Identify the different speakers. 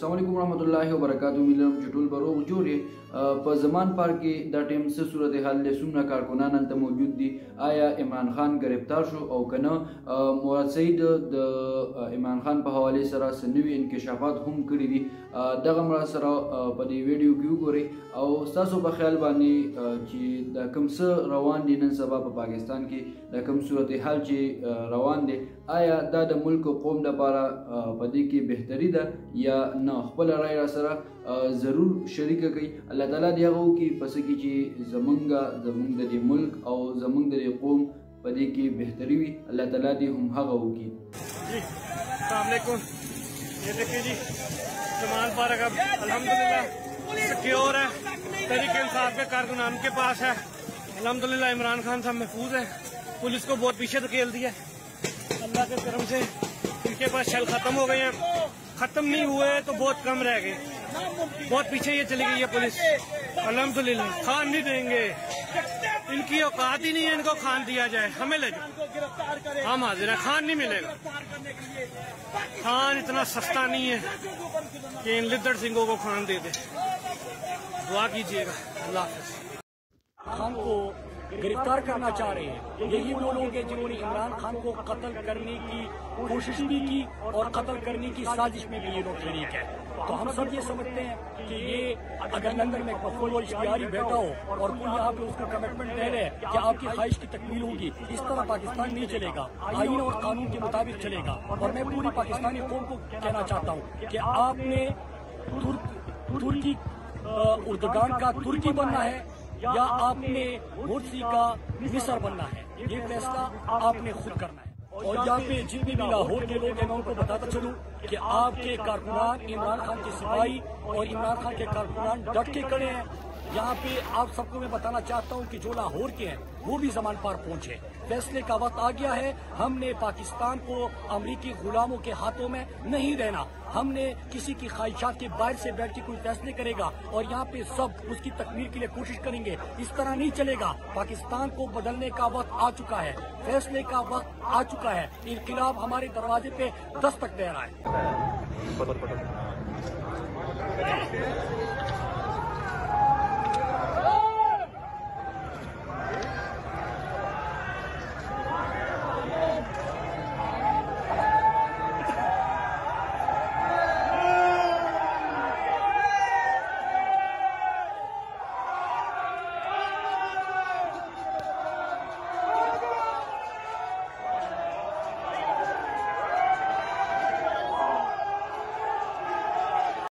Speaker 1: अस्सलाम वालेकुम रहमतुल्लाहि व बरकातहू मिलम चटुल बरो जोरे पर जमान पार्क के द टीम से सूरत हाल ले सुमना कारकुनान अंत मौजूद दी आया इमरान खान गिरफ्तार शो और कना मुराद सईद द इमरान खान पर हवाले सरा सनवी इंकशाफात हम करी दी दगमरा सरा पदी वीडियो क्यों गोरे और सासो पर ख्याल बानी ची द कमस रवान दी नन सबा पाकिस्तान की द कम सूरत हाल ची रवान दे आया द मुल्क कौम द पारा पदी की बेहतरी दा या न खपल राय सरा जरूर शरीक गई अल्लाह ताला दिया गो की पस की ची जमंग दे मुल्क और जमंग दे कौम पदी की बेहतरी हुई अल्लाह ताला दी हम हगो की
Speaker 2: जी। अस्सलाम वालेकुम। ये देखिए जी जमान पार्क अब अल्हम्दुलिल्लाह सिक्योर है, तहरीक इंसाफ के कारकुनान के पास है। अल्हम्दुलिल्लाह इमरान खान साहब महफूज है। पुलिस को बहुत पीछे धकेल दिया अल्लाह के करम से। इनके पास शल खत्म हो गए हैं, खत्म नहीं हुए तो बहुत कम रह गए, बहुत पीछे ये चली गई है पुलिस। अल्हम्दुलिल्लाह खान नहीं देंगे, इनकी औकात ही नहीं है इनको खान दिया जाए। हमें ले जाओ, हम हाजिर है, खान नहीं मिलेगा। खान इतना सस्ता नहीं है कि इन लिद्दड़ सिंहों को खान दे दे। दुआ कीजिएगा। अल्लाह हाफ़िज़।
Speaker 3: खान को गिरफ्तार करना चाह रहे हैं। यही वो लोग हैं जिन्होंने इमरान खान को कत्ल करने की कोशिश भी की और कत्ल करने की साजिश में भी ये लोग शरीक है। तो हम सब ये समझते हैं कि ये अगर लंदन में मफूल और इश्तिहारी बैठा हो और कोई यहाँ पे उसको कमिटमेंट दे रहे कि आपकी ख्वाहिश की तकमील होगी, इस तरह पाकिस्तान नहीं चलेगा, आईन और कानून के मुताबिक चलेगा। और मैं पूरी पाकिस्तानी कौम को कहना चाहता हूँ कि आपने तुर्की उर्दगान का तुर्की बनना है या आपने मुर्सी का मिस्र बनना है, ये फैसला आपने खुद करना है। और यहाँ पे जितने भी लाहौर के लोग हैं मैं उनको बताता चलूं कि आपके कारकुनान इमरान खान के सिपाही और इमरान खान के कारकुनान डट के खड़े हैं। यहाँ पे आप सबको मैं बताना चाहता हूँ कि जो लाहौर के हैं वो भी जमान पार पहुंचे। फैसले का वक्त आ गया है। हमने पाकिस्तान को अमरीकी गुलामों के हाथों में नहीं रहना। हमने किसी की ख्वाहिशात के बाहर से बैठ के कोई फैसले करेगा और यहाँ पे सब उसकी तकमील के लिए कोशिश करेंगे, इस तरह नहीं चलेगा। पाकिस्तान को बदलने का वक्त आ चुका है, फैसले का वक्त आ चुका है। इनकलाब हमारे दरवाजे पे दस्तक दे रहा है।